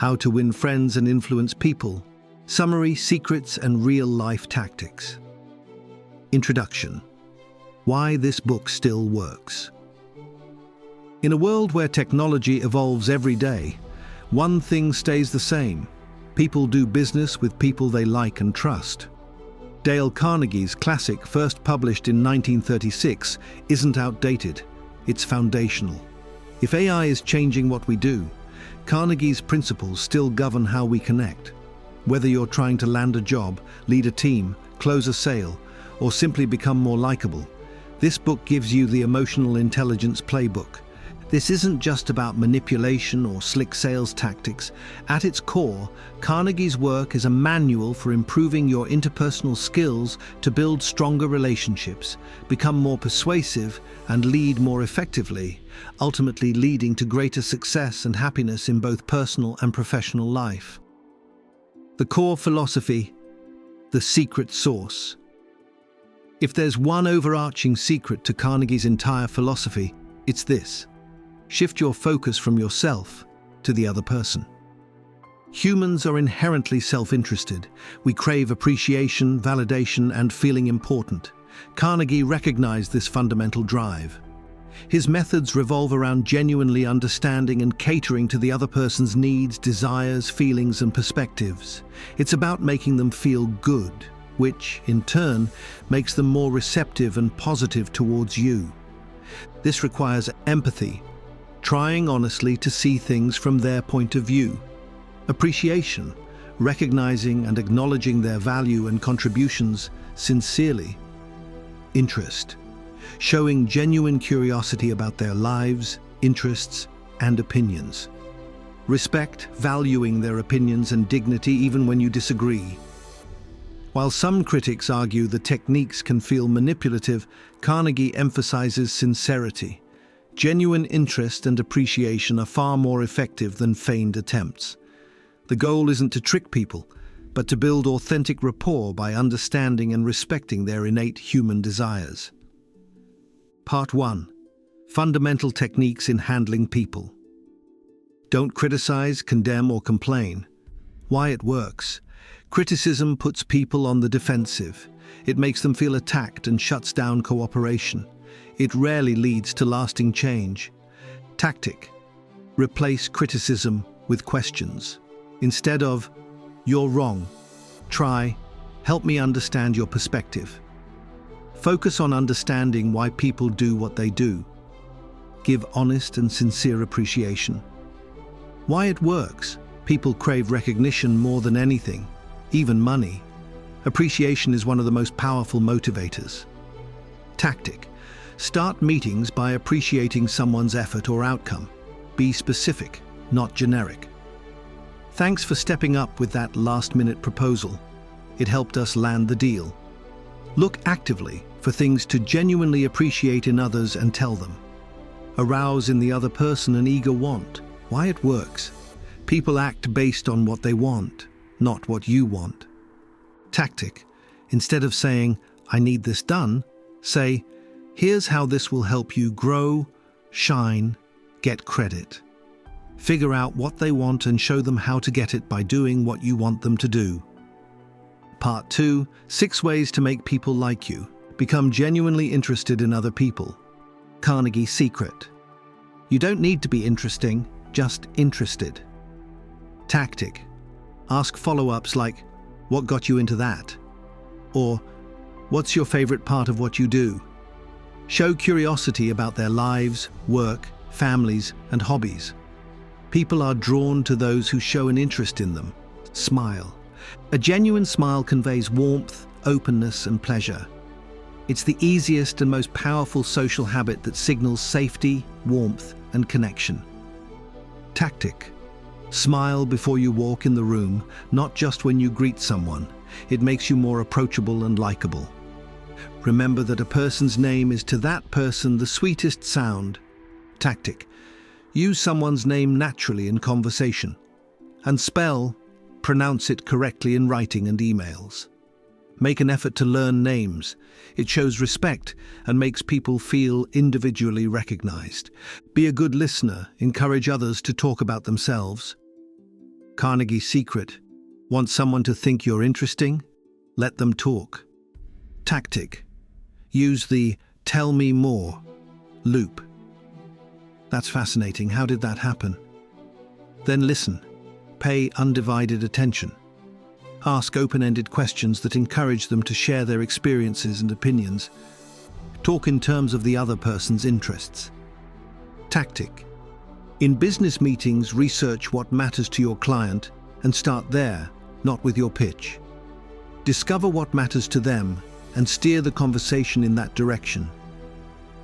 How to Win Friends and Influence People, Summary, Secrets and Real-Life Tactics. Introduction. Why this book still works. In a world where technology evolves every day, one thing stays the same. People do business with people they like and trust. Dale Carnegie's classic, first published in 1936, isn't outdated, it's foundational. If AI is changing what we do, Carnegie's principles still govern how we connect. Whether you're trying to land a job, lead a team, close a sale, or simply become more likable, this book gives you the emotional intelligence playbook. This isn't just about manipulation or slick sales tactics. At its core, Carnegie's work is a manual for improving your interpersonal skills to build stronger relationships, become more persuasive, and lead more effectively, ultimately leading to greater success and happiness in both personal and professional life. The core philosophy, the secret sauce. If there's one overarching secret to Carnegie's entire philosophy, it's this. Shift your focus from yourself to the other person. Humans are inherently self-interested. We crave appreciation, validation, and feeling important. Carnegie recognized this fundamental drive. His methods revolve around genuinely understanding and catering to the other person's needs, desires, feelings, and perspectives. It's about making them feel good, which, in turn, makes them more receptive and positive towards you. This requires empathy, trying honestly to see things from their point of view. Appreciation, recognizing and acknowledging their value and contributions sincerely. Interest, showing genuine curiosity about their lives, interests, and opinions. Respect, valuing their opinions and dignity even when you disagree. While some critics argue the techniques can feel manipulative, Carnegie emphasizes sincerity. Genuine interest and appreciation are far more effective than feigned attempts. The goal isn't to trick people, but to build authentic rapport by understanding and respecting their innate human desires. Part 1. Fundamental Techniques in Handling People. Don't criticize, condemn, or complain. Why it works. Criticism puts people on the defensive. It makes them feel attacked and shuts down cooperation. It rarely leads to lasting change. Tactic. Replace criticism with questions. Instead of, "You're wrong," try, "Help me understand your perspective." Focus on understanding why people do what they do. Give honest and sincere appreciation. Why it works. People crave recognition more than anything, even money. Appreciation is one of the most powerful motivators. Tactic. Start meetings by appreciating someone's effort or outcome. Be specific, not generic. Thanks for stepping up with that last-minute proposal. It helped us land the deal. Look actively for things to genuinely appreciate in others and tell them. Arouse in the other person an eager want. Why it works. People act based on what they want, not what you want. Tactic. Instead of saying, "I need this done," say, "Here's how this will help you grow, shine, get credit." Figure out what they want and show them how to get it by doing what you want them to do. Part 2. 6 Ways to Make People Like You. Become genuinely interested in other people. Carnegie's secret. You don't need to be interesting, just interested. Tactic. Ask follow-ups like, "What got you into that?" Or, "What's your favorite part of what you do?" Show curiosity about their lives, work, families, and hobbies. People are drawn to those who show an interest in them. Smile. A genuine smile conveys warmth, openness, and pleasure. It's the easiest and most powerful social habit that signals safety, warmth, and connection. Tactic. Smile before you walk in the room, not just when you greet someone. It makes you more approachable and likable. Remember that a person's name is to that person the sweetest sound. Tactic. Use someone's name naturally in conversation. And pronounce it correctly in writing and emails. Make an effort to learn names. It shows respect and makes people feel individually recognized. Be a good listener. Encourage others to talk about themselves. Carnegie's secret. Want someone to think you're interesting? Let them talk. Tactic. Use the "tell me more" loop. That's fascinating. How did that happen? Then listen. Pay undivided attention. Ask open-ended questions that encourage them to share their experiences and opinions. Talk in terms of the other person's interests. Tactic. In business meetings, research what matters to your client and start there, not with your pitch. Discover what matters to them and steer the conversation in that direction.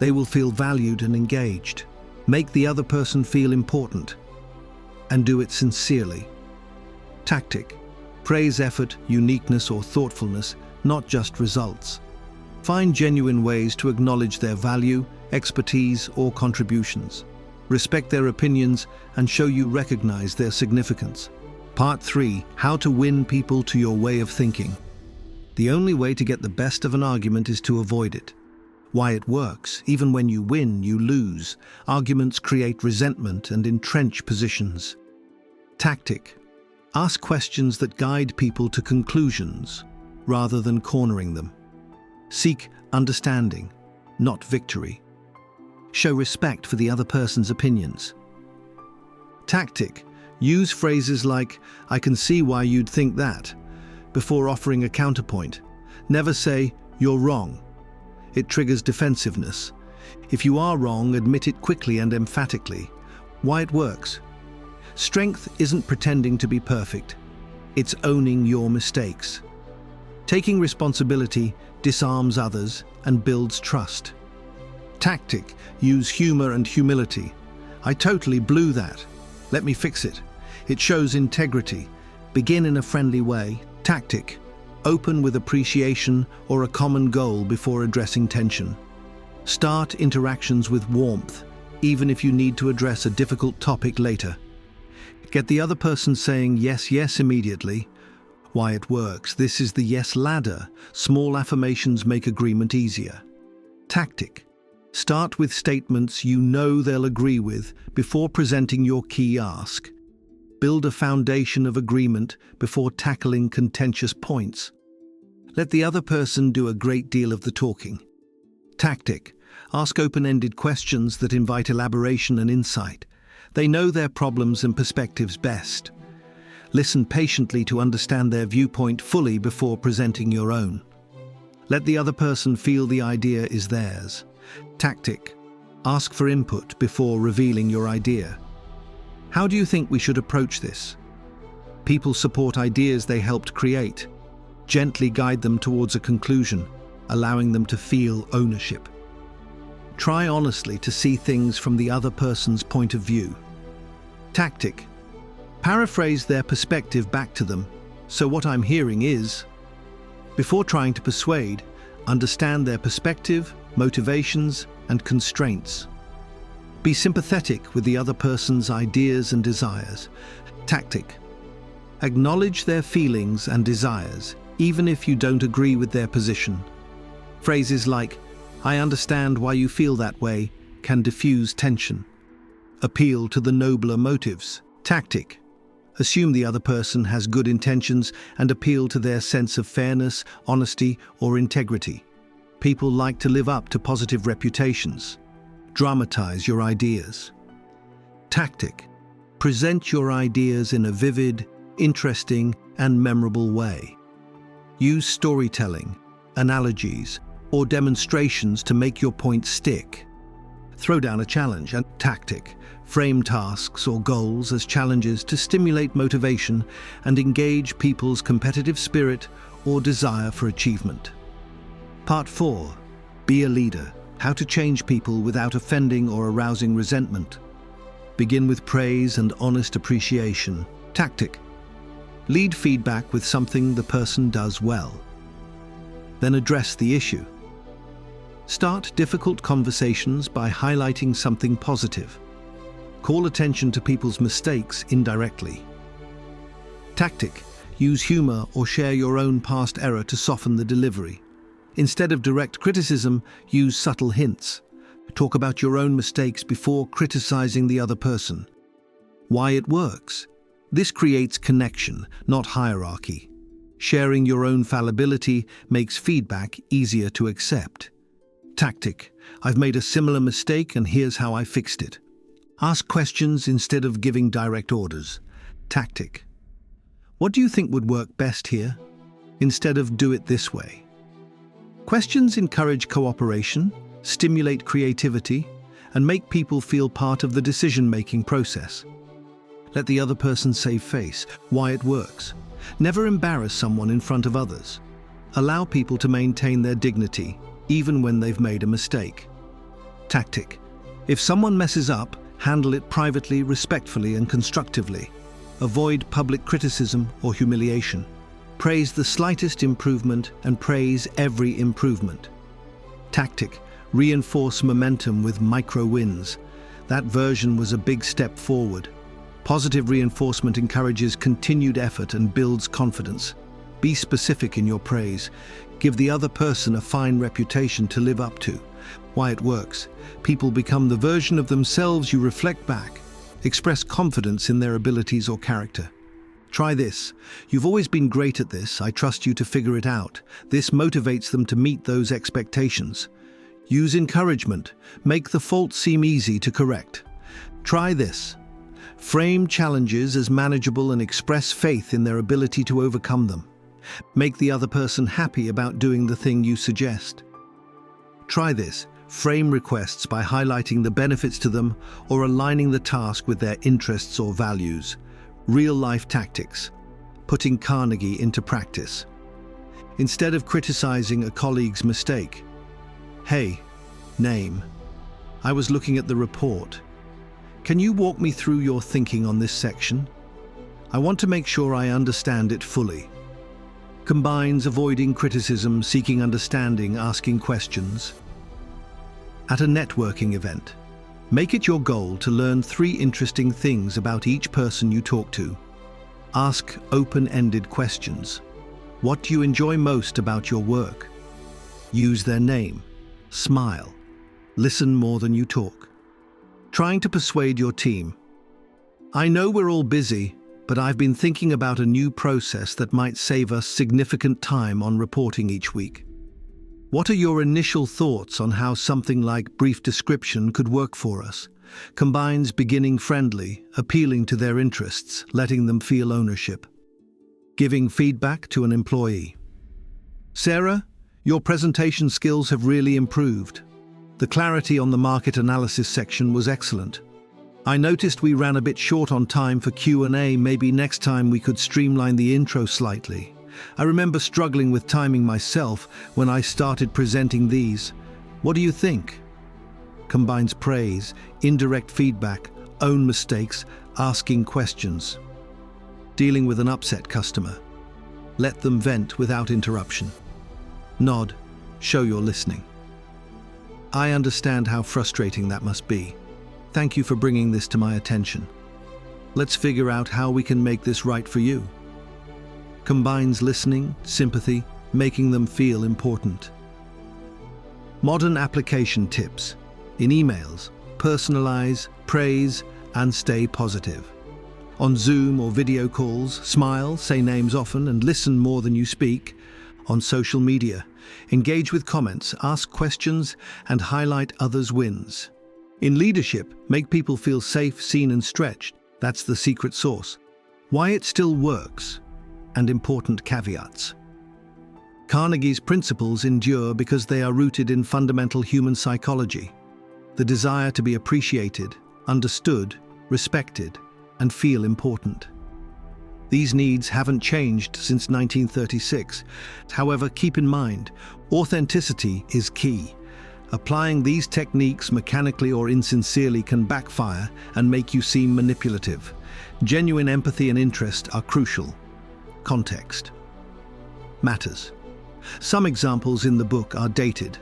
They will feel valued and engaged. Make the other person feel important, and do it sincerely. Tactic. Praise effort, uniqueness, or thoughtfulness, not just results. Find genuine ways to acknowledge their value, expertise, or contributions. Respect their opinions and show you recognize their significance. Part 3. How to win people to your way of thinking. The only way to get the best of an argument is to avoid it. Why it works. Even when you win, you lose. Arguments create resentment and entrench positions. Tactic. Ask questions that guide people to conclusions, rather than cornering them. Seek understanding, not victory. Show respect for the other person's opinions. Tactic. Use phrases like, "I can see why you'd think that," before offering a counterpoint. Never say, "You're wrong." It triggers defensiveness. If you are wrong, admit it quickly and emphatically. Why it works. Strength isn't pretending to be perfect. It's owning your mistakes. Taking responsibility disarms others and builds trust. Tactic. Use humor and humility. "I totally blew that. Let me fix it." It shows integrity. Begin in a friendly way. Tactic. Open with appreciation or a common goal before addressing tension. Start interactions with warmth, even if you need to address a difficult topic later. Get the other person saying yes, yes immediately. Why it works. This is the yes ladder. Small affirmations make agreement easier. Tactic. Start with statements you know they'll agree with before presenting your key ask. Build a foundation of agreement before tackling contentious points. Let the other person do a great deal of the talking. Tactic. Ask open-ended questions that invite elaboration and insight. They know their problems and perspectives best. Listen patiently to understand their viewpoint fully before presenting your own. Let the other person feel the idea is theirs. Tactic. Ask for input before revealing your idea. How do you think we should approach this? People support ideas they helped create. Gently guide them towards a conclusion, allowing them to feel ownership. Try honestly to see things from the other person's point of view. Tactic. Paraphrase their perspective back to them. "So what I'm hearing is..." Before trying to persuade, understand their perspective, motivations, and constraints. Be sympathetic with the other person's ideas and desires. Tactic. Acknowledge their feelings and desires, even if you don't agree with their position. Phrases like, "I understand why you feel that way," can diffuse tension. Appeal to the nobler motives. Tactic. Assume the other person has good intentions and appeal to their sense of fairness, honesty, or integrity. People like to live up to positive reputations. Dramatize your ideas. Tactic. Present your ideas in a vivid, interesting, and memorable way. Use storytelling, analogies, or demonstrations to make your point stick. Throw down a challenge. And tactic. Frame tasks or goals as challenges to stimulate motivation and engage people's competitive spirit or desire for achievement. Part 4. Be a leader. How to change people without offending or arousing resentment. Begin with praise and honest appreciation. Tactic. Lead feedback with something the person does well. Then address the issue. Start difficult conversations by highlighting something positive. Call attention to people's mistakes indirectly. Tactic. Use humor or share your own past error to soften the delivery. Instead of direct criticism, use subtle hints. Talk about your own mistakes before criticizing the other person. Why it works. This creates connection, not hierarchy. Sharing your own fallibility makes feedback easier to accept. Tactic: I've made a similar mistake and here's how I fixed it. Ask questions instead of giving direct orders. Tactic: what do you think would work best here? Instead of do it this way. Questions encourage cooperation, stimulate creativity, and make people feel part of the decision-making process. Let the other person save face, why it works. Never embarrass someone in front of others. Allow people to maintain their dignity, even when they've made a mistake. Tactic: if someone messes up, handle it privately, respectfully, and constructively. Avoid public criticism or humiliation. Praise the slightest improvement and praise every improvement. Tactic: reinforce momentum with micro wins. That version was a big step forward. Positive reinforcement encourages continued effort and builds confidence. Be specific in your praise. Give the other person a fine reputation to live up to. Why it works: people become the version of themselves you reflect back. Express confidence in their abilities or character. Try this. You've always been great at this. I trust you to figure it out. This motivates them to meet those expectations. Use encouragement. Make the fault seem easy to correct. Try this. Frame challenges as manageable and express faith in their ability to overcome them. Make the other person happy about doing the thing you suggest. Try this. Frame requests by highlighting the benefits to them or aligning the task with their interests or values. Real-life tactics. Putting Carnegie into practice. Instead of criticizing a colleague's mistake, "Hey, name. I was looking at the report. Can you walk me through your thinking on this section? I want to make sure I understand it fully." Combines avoiding criticism, seeking understanding, asking questions. At a networking event, make it your goal to learn 3 interesting things about each person you talk to. Ask open-ended questions. What do you enjoy most about your work? Use their name. Smile. Listen more than you talk. Trying to persuade your team. I know we're all busy, but I've been thinking about a new process that might save us significant time on reporting each week. What are your initial thoughts on how something like brief description could work for us? Combines beginning friendly, appealing to their interests, letting them feel ownership. Giving feedback to an employee. Sarah, your presentation skills have really improved. The clarity on the market analysis section was excellent. I noticed we ran a bit short on time for Q&A. Maybe next time we could streamline the intro slightly. I remember struggling with timing myself when I started presenting these. What do you think? Combines praise, indirect feedback, own mistakes, asking questions. Dealing with an upset customer. Let them vent without interruption. Nod, show you're listening. I understand how frustrating that must be. Thank you for bringing this to my attention. Let's figure out how we can make this right for you. Combines listening, sympathy, making them feel important. Modern application tips. In emails, personalize, praise, and stay positive. On Zoom or video calls, smile, say names often, and listen more than you speak. On social media, engage with comments, ask questions, and highlight others' wins. In leadership, make people feel safe, seen, and stretched. That's the secret sauce. Why it still works, and important caveats. Carnegie's principles endure because they are rooted in fundamental human psychology. The desire to be appreciated, understood, respected, and feel important. These needs haven't changed since 1936. However, keep in mind, authenticity is key. Applying these techniques mechanically or insincerely can backfire and make you seem manipulative. Genuine empathy and interest are crucial. Context matters. Some examples in the book are dated.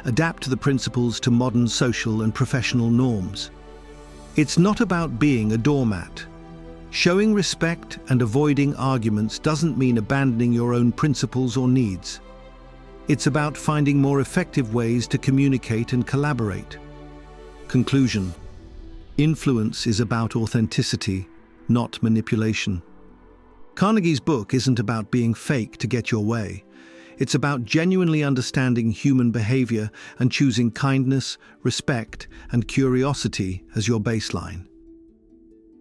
Adapt the principles to modern social and professional norms. It's not about being a doormat. Showing respect and avoiding arguments doesn't mean abandoning your own principles or needs. It's about finding more effective ways to communicate and collaborate. Conclusion: influence is about authenticity, not manipulation. Carnegie's book isn't about being fake to get your way. It's about genuinely understanding human behavior and choosing kindness, respect, and curiosity as your baseline.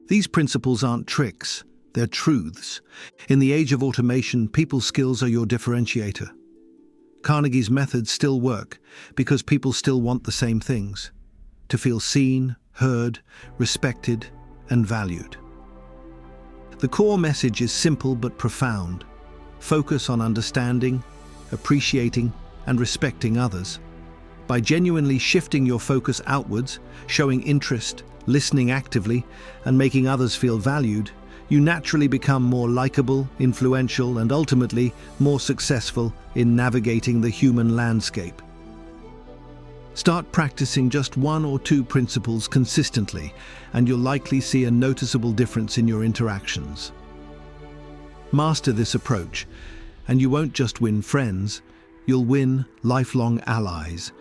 These principles aren't tricks, they're truths. In the age of automation, people skills are your differentiator. Carnegie's methods still work because people still want the same things: to feel seen, heard, respected, and valued. The core message is simple but profound. Focus on understanding, appreciating, and respecting others. By genuinely shifting your focus outwards, showing interest, listening actively, and making others feel valued, you naturally become more likable, influential, and ultimately more successful in navigating the human landscape. Start practicing just 1 or 2 principles consistently, and you'll likely see a noticeable difference in your interactions. Master this approach, and you won't just win friends, you'll win lifelong allies